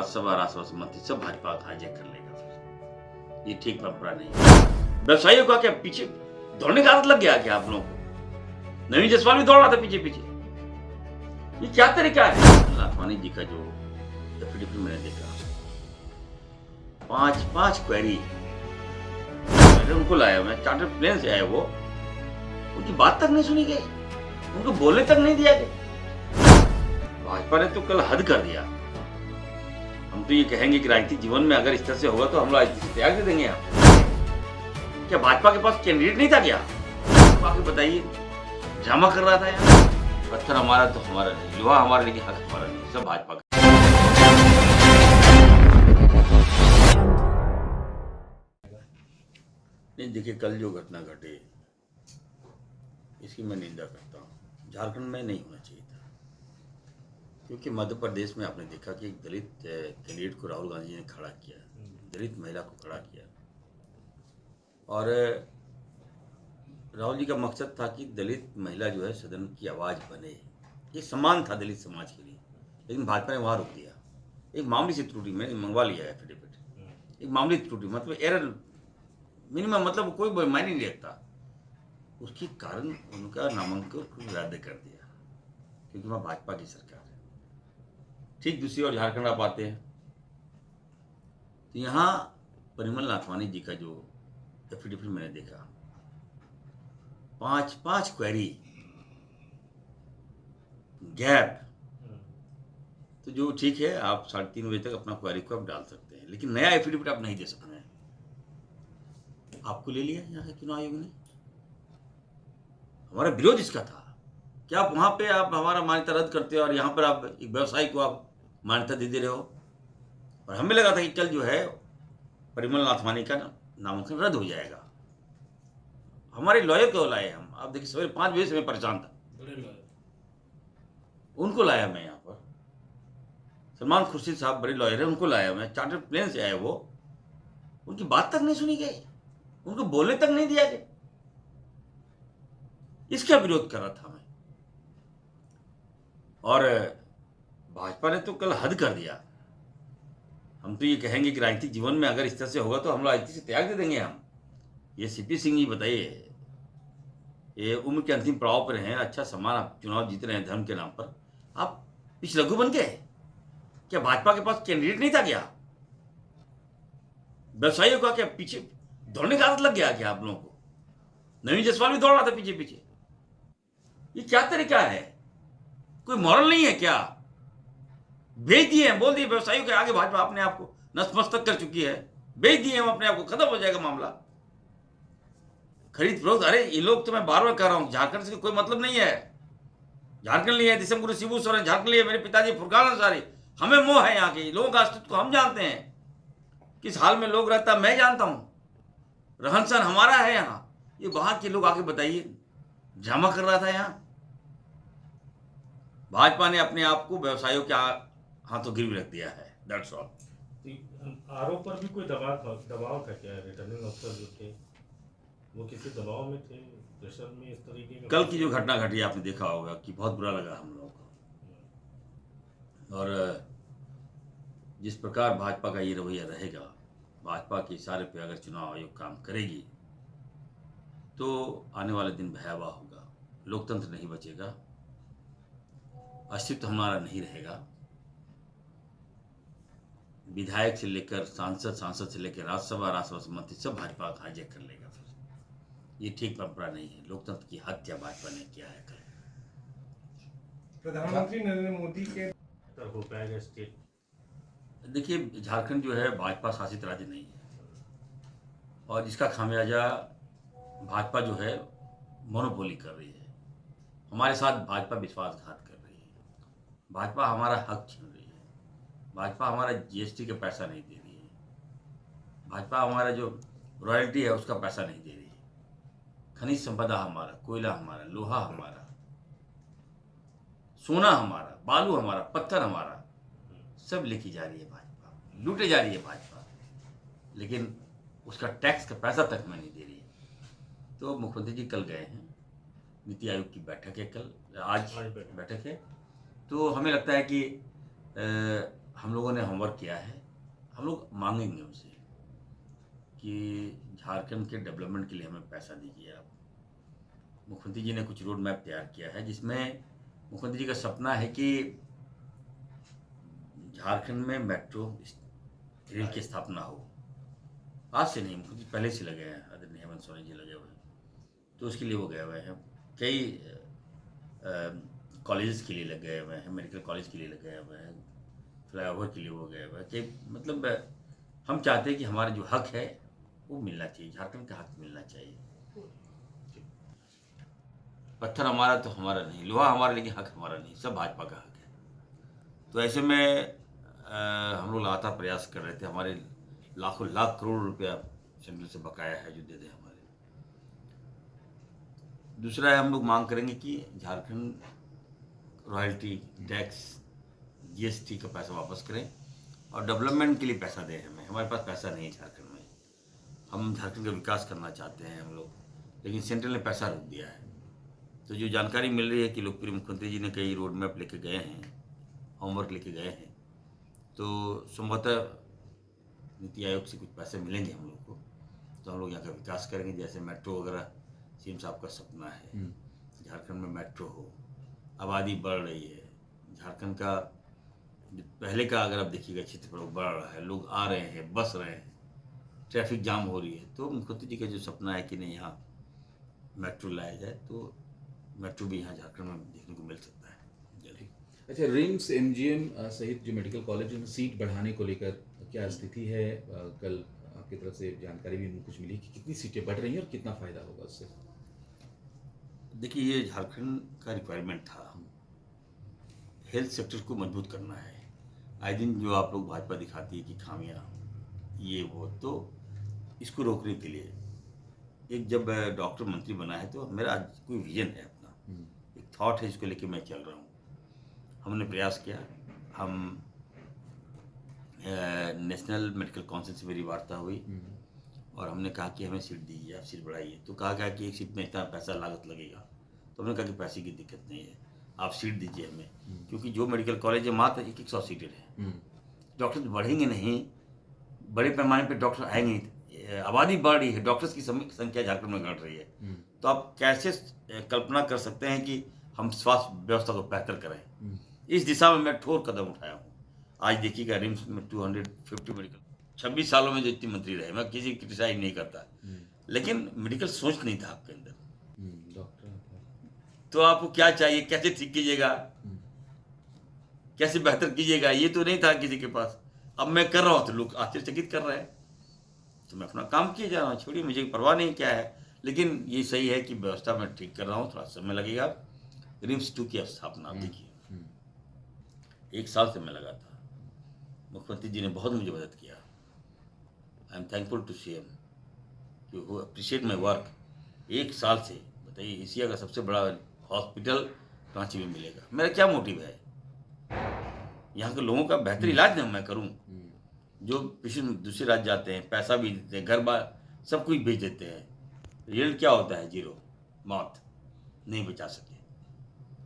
राज्यसभा राष्ट्रपति मंत्री सब भाजपा हाईजैक कर लेगा। फिर ये ठीक परंपरा नहीं है। व्यवसायियों का क्या पीछे दौड़ने का आदत लग गया क्या आप लोगों को? नवीन जायसवाल भी दौड़ रहा था पीछे पीछे। ये क्या तरीका है? लाखवानी जी का जो एफिडेविट मैंने देखा, पांच क्वेरी उनको लाया, मैं चार्टर प्लेन से आए, वो उनकी बात तक नहीं सुनी गई, उनको बोलने तक नहीं दिया गया। भाजपा ने तो कल हद कर दिया। हम तो ये कहेंगे कि राजनीतिक जीवन में अगर इस तरह से होगा तो हम राजनीति से त्याग दे देंगे। आप क्या भाजपा के पास कैंडिडेट नहीं था क्या? आगे बताइए, ड्रामा कर रहा था यार। पत्थर हमारा तो हमारा नहीं, लोहा हमारा लेकिन हक हमारा नहीं, सब भाजपा का। नहीं देखिए, कल जो घटना घटे इसकी मैं निंदा करता हूँ। झारखंड में नहीं होना चाहिए था, क्योंकि मध्य प्रदेश में आपने देखा कि एक दलित कैंडिडेट को राहुल गांधी जी ने खड़ा किया, दलित महिला को खड़ा किया, और राहुल जी का मकसद था कि दलित महिला जो है सदन की आवाज़ बने। ये सम्मान था दलित समाज के लिए, लेकिन भाजपा ने वहाँ रोक दिया। एक मामूली सी त्रुटि, मैंने मंगवा लिया एफिडेविट, एक मामूली त्रुटि मतलब एरर मिनिमम, मतलब कोई मायने नहीं रखता, उसके कारण उनका नामांकन रद्द कर दिया, क्योंकि वहाँ भाजपा की सरकार है। ठीक दूसरी ओर झारखंड आप आते हैं तो यहाँ परिमल नाथवानी जी का जो एफिडेविट मैंने देखा, पांच क्वेरी गैप, तो जो ठीक है, आप 3:30 बजे तक अपना क्वेरी को आप डाल सकते हैं, लेकिन नया एफिडेविट आप नहीं दे सकते हैं। आपको ले लिया यहाँ के चुनाव आयोग ने। हमारा विरोध इसका था कि आप वहां पे आप हमारा मान्यता रद्द करते हो और यहाँ पर आप एक व्यवसायी को आप मान्यता दे रहे हो। और हमें लगा था कि कल जो है परिमल नाथवानी का नामांकन रद्द हो जाएगा। हमारे लॉयर को लाए हम, आप देखिए सवेरे 5 बजे से मैं परेशान था, उनको लाया मैं यहाँ पर। सलमान खुर्शीद साहब बड़े लॉयर है, उनको लाया मैं, चार्टर प्लेन से आए वो, उनकी बात तक नहीं सुनी गई, उनको बोलने तक नहीं दिया गया। इसका विरोध कर रहा था मैं, और भाजपा ने तो कल हद कर दिया। हम तो ये कहेंगे कि राजनीतिक जीवन में अगर इस तरह से होगा तो हम राजनीति से त्याग दे देंगे हम। ये सीपी सिंह जी बताइए, ये उम्र के अंतिम पड़ाव पर हैं, अच्छा सम्मान, आप चुनाव जीत रहे हैं धर्म के नाम पर, आप पिछलग्गू बन गए क्या? भाजपा के पास कैंडिडेट नहीं था क्या? व्यवसायियों का क्या पीछे दौड़ने का आदत लग गया क्या आप लोगों को? नवीन जायसवाल भी दौड़ रहा था पीछे पीछे। ये क्या तरीका है? कोई मॉरल नहीं है क्या? भेज दिए हैं, बोल दिए व्यवसायियों के आगे भाजपा अपने आप को नतमस्तक कर चुकी है, भेज दिए हम अपने आप को, खत्म हो जाएगा मामला। खरीद फरोख्त, अरे ये लोग तो मैं बार बार कह रहा हूं, झारखंड से कोई मतलब नहीं है। झारखंड लिए दिसम गुरु शिबू सोरेन, झारखंड लिए मेरे पिताजी फुरकान अंसारी, हमें मोह है यहाँ के लोगों का अस्तित्व को हम जानते हैं, किस हाल में लोग रहता मैं जानता हूं, रहन सहन हमारा है यहाँ। ये बाहर के लोग आके बताइए, ड्रामा कर रहा था यहाँ। भाजपा ने अपने आप को व्यवसायियों के हाथों गिरवी रख दिया है, दैट्स ऑल। आरोप पर भी कोई दबाव था क्या? रिटर्निंग अफसर जो थे वो किसी दबाव में थे, प्रेशर में, इस तरीके में? कल की जो घटना घटी आपने देखा होगा कि बहुत बुरा लगा हम लोगों को, और जिस प्रकार भाजपा का ये रवैया रहेगा, भाजपा के इशारे पे अगर चुनाव आयोग काम करेगी तो आने वाले दिन भयावह होगा, लोकतंत्र नहीं बचेगा, अस्तित्व हमारा नहीं रहेगा। विधायक से लेकर सांसद, सांसद से लेकर राज्यसभा राष्ट्रपति मंत्री सब भाजपा हाईजैक कर लेगा। फिर ये ठीक परंपरा नहीं है, लोकतंत्र की हत्या भाजपा ने किया है कल। प्रधानमंत्री नरेंद्र मोदी के हो पाएगा स्टेट? देखिए, झारखंड जो है भाजपा शासित राज्य नहीं है, और जिसका खामियाजा भाजपा जो है मोनोपोली कर रही है। हमारे साथ भाजपा विश्वासघात कर रही है, भाजपा हमारा हक छीन रही है, भाजपा हमारा जीएसटी का पैसा नहीं दे रही है, भाजपा हमारा जो रॉयल्टी है उसका पैसा नहीं दे रही है, खनिज संपदा हमारा, कोयला हमारा, लोहा हमारा, सोना हमारा, बालू हमारा, पत्थर हमारा, सब लेके जा रही है भाजपा, लूटे जा रही है भाजपा, लेकिन उसका टैक्स का पैसा तक में नहीं दे रही है। तो मुख्यमंत्री जी कल गए हैं, नीति आयोग की बैठक है कल, आज बैठक है, तो हमें लगता है कि हम लोगों ने होमवर्क किया है, हम लोग मांगेंगे उनसे कि झारखंड के डेवलपमेंट के लिए हमें पैसा दीजिए आप। मुख्यमंत्री जी ने कुछ रोड मैप तैयार किया है, जिसमें मुख्यमंत्री जी का सपना है कि झारखंड में मेट्रो रेल की स्थापना हो। आज से नहीं, मुख्यमंत्री पहले से लगे हैं, आदरणीय हेमंत सोरेन जी लगे हुए हैं, तो उसके लिए वो गए हुए हैं। कई कॉलेजेस के लिए लग गए हुए हैं, मेडिकल कॉलेज के लिए लग गए हुए हैं, फ्लाईओवर के लिए वो गए हुए हैं कि मतलब हम चाहते हैं कि हमारा जो हक है वो मिलना चाहिए, झारखंड का हक मिलना चाहिए। पत्थर हमारा तो हमारा नहीं, लोहा हमारा लेकिन हक हमारा नहीं, सब भाजपा का हक है। तो ऐसे में हम लोग लगातार प्रयास कर रहे थे, हमारे लाखों लाख करोड़ रुपया सेंट्रल से बकाया है जो दे दे हमारे। दूसरा है, हम लोग मांग करेंगे कि झारखंड रॉयल्टी टैक्स जीएसटी का पैसा वापस करें और डेवलपमेंट के लिए पैसा दें हमें। हमारे पास पैसा नहीं है झारखंड में, हम झारखंड का विकास करना चाहते हैं हम लोग, लेकिन सेंट्रल ने पैसा रोक दिया है। तो जो जानकारी मिल रही है कि लोकप्रिय मुख्यमंत्री जी ने कई रोड मैप लेके गए हैं, होमवर्क लेके गए हैं, तो संभवतः नीति आयोग से कुछ पैसे मिलेंगे हम लोग को, तो हम लोग यहाँ का विकास करेंगे। जैसे मेट्रो वगैरह सीएम साहब का सपना है, झारखंड में मेट्रो हो, आबादी बढ़ रही है, झारखंड का पहले का अगर आप देखिएगा क्षेत्रफल वो बढ़ रहा है, लोग आ रहे हैं, बस रहे हैं, ट्रैफिक जाम हो रही है। तो मुख्यमंत्री जी का जो सपना है कि नहीं यहाँ मेट्रो लाया जाए, तो मेट्रो भी यहाँ झारखंड में देखने को मिल सकता है जल्दी। अच्छा, रिम्स एमजीएम सहित जो मेडिकल कॉलेज में सीट बढ़ाने को लेकर क्या स्थिति है? कल आपकी तरफ से जानकारी भी कुछ मिली कि कितनी सीटें बढ़ रही हैं और कितना फायदा होगा उससे? देखिए, ये झारखंड का रिक्वायरमेंट था, हेल्थ सेक्टर को मजबूत करना है। आए दिन जो आप लोग भाजपा दिखाती है कि खामियां ये वो, तो इसको रोकने के लिए एक जब डॉक्टर मंत्री बना है तो मेरा आज कोई विजन है अपना, एक थॉट है जिसको लेके मैं चल रहा हूँ। हमने प्रयास किया, हम नेशनल मेडिकल काउंसिल से मेरी वार्ता हुई और हमने कहा कि हमें सीट दीजिए, आप सीट बढ़ाइए। तो कहा गया कि एक सीट में इतना पैसा लागत लगेगा, तो हमने कहा कि पैसे की दिक्कत नहीं है, आप सीट दीजिए हमें, क्योंकि जो मेडिकल कॉलेज है मात्र 100 सीटें हैं, डॉक्टर बढ़ेंगे नहीं, बड़े पैमाने पर डॉक्टर आएंगे नहीं, आबादी बढ़ रही है, डॉक्टर्स की संख्या झारखंड में घट रही है। तो आप कैसे कल्पना कर सकते हैं कि हम स्वास्थ्य व्यवस्था को बेहतर करें? इस दिशा में मैं ठोस कदम उठाया हूँ। आज देखिएगा रिम्स में 250 मेडिकल, 26 सालों में जो इतनी मंत्री रहे, मैं किसी क्रिटिसाइज नहीं करता, लेकिन मेडिकल सोच नहीं था आपके अंदर। डॉक्टर तो आपको क्या चाहिए, कैसे ठीक कीजिएगा, कैसे बेहतर कीजिएगा, ये तो नहीं था किसी के पास। अब मैं कर रहा हूँ तो लोग आश्चर्यचकित कर रहे हैं, तो मैं अपना काम किए जा रहा हूँ, छोड़िए, मुझे परवाह नहीं क्या है। लेकिन ये सही है कि व्यवस्था मैं ठीक कर रहा हूँ, थोड़ा समय लगेगा। रिम्स 2 की स्थापना आप देखिए, 1 साल से मैं लगा था, मुख्यमंत्री जी ने बहुत मुझे मदद किया। I am thankful to CM कि वो अप्रिशिएट माई वर्क। 1 साल से बताइए, एशिया का सबसे बड़ा हॉस्पिटल रांची में मिलेगा, मेरा क्या मोटिव है? यहाँ के लोगों का बेहतर इलाज ना मैं करूँ। जो पेशेंट दूसरे राज्य जाते हैं, पैसा भी देते हैं, घर बार सब कुछ बेच देते हैं, रिजल्ट क्या होता है? 0, मौत। नहीं बचा सके,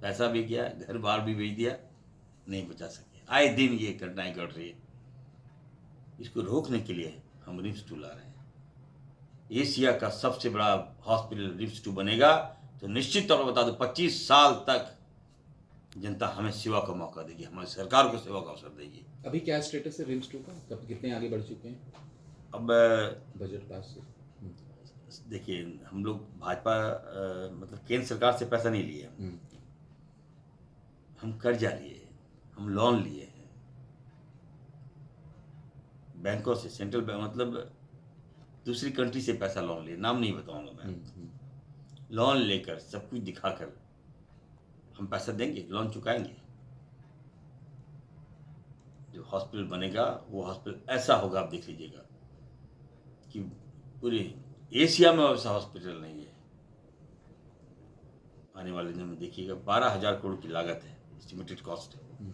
पैसा भी गया, घर बार भी बेच दिया, नहीं बचा सके। आए दिन ये घटनाएं घट रही है। इसको रोकने के लिए हम रिम्स 2 ला रहे हैं। एशिया का सबसे बड़ा हॉस्पिटल रिम्स 2 बनेगा, तो निश्चित तौर पर बता दो 25 साल तक जनता हमें सेवा का मौका देगी, हमारी सरकार को सेवा का अवसर देगी। अभी क्या स्टेटस है रिम्स 2 का? कब कितने आगे बढ़ चुके हैं अब बजट पास से? देखिए, हम लोग भाजपा मतलब केंद्र सरकार से पैसा नहीं लिए, हम कर्जा लिए, हम लोन लिए हैं बैंकों से, सेंट्रल बैंक मतलब दूसरी कंट्री से पैसा लोन लिए, नाम नहीं बताऊंगा मैं। लोन लेकर सब कुछ दिखाकर हम पैसा देंगे, लोन चुकाएंगे। जो हॉस्पिटल बनेगा वो हॉस्पिटल ऐसा होगा, आप देख लीजिएगा कि पूरे एशिया में वैसा हॉस्पिटल नहीं है। आने वाले दिनों में देखिएगा, 12,000 करोड़ की लागत है, एस्टिमेटेड कॉस्ट है।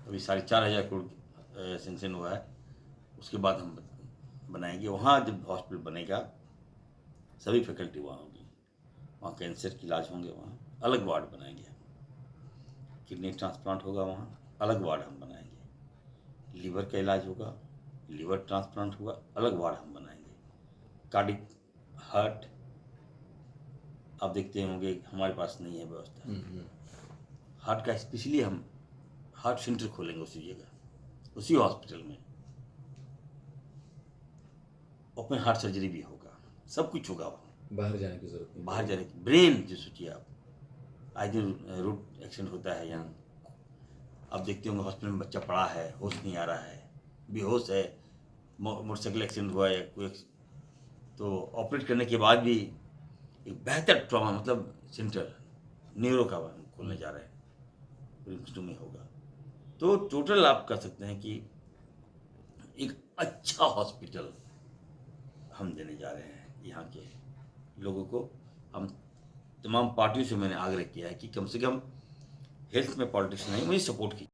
अभी 4,500 करोड़ सेंक्शन हुआ है, उसके बाद हम बनाएंगे। वहाँ जब हॉस्पिटल बनेगा सभी फैकल्टी वहाँ होगी, वहाँ कैंसर के इलाज होंगे, वहाँ अलग वार्ड बनाएंगे हम, किडनी ट्रांसप्लांट होगा वहाँ अलग वार्ड हम बनाएंगे, लीवर का इलाज होगा, लीवर ट्रांसप्लांट होगा, अलग वार्ड हम बनाएंगे। कार्डिक, हार्ट, आप देखते होंगे हमारे पास नहीं है व्यवस्था। हार्ट का स्पेशली हम हार्ट सेंटर खोलेंगे उसी जगह, उसी हॉस्पिटल में। ओपन हार्ट सर्जरी भी होगा, सब कुछ होगा वहाँ। बाहर जाने की जरूरत नहीं। बाहर जाने की ब्रेन जो सोचिए आप, आज दिन रूट एक्सीडेंट होता है यहाँ। आप देखते होंगे हॉस्पिटल में बच्चा पड़ा है, होश नहीं आ रहा है, बेहोश है, मोटरसाइकिल एक्सीडेंट हुआ है कोई तो ऑपरेट करने के बाद भी एक बेहतर ट्रॉमा मतलब सेंटर न्यूरो का खोलने जा रहे हैं, रिम्स में होगा। तो टोटल आप कह सकते हैं कि एक अच्छा हॉस्पिटल हम देने जा रहे हैं यहाँ के लोगों को। हम तमाम पार्टियों से मैंने आग्रह किया है कि कम से कम हेल्थ में पॉलिटिक्स नहीं, मुझे सपोर्ट कीजिए।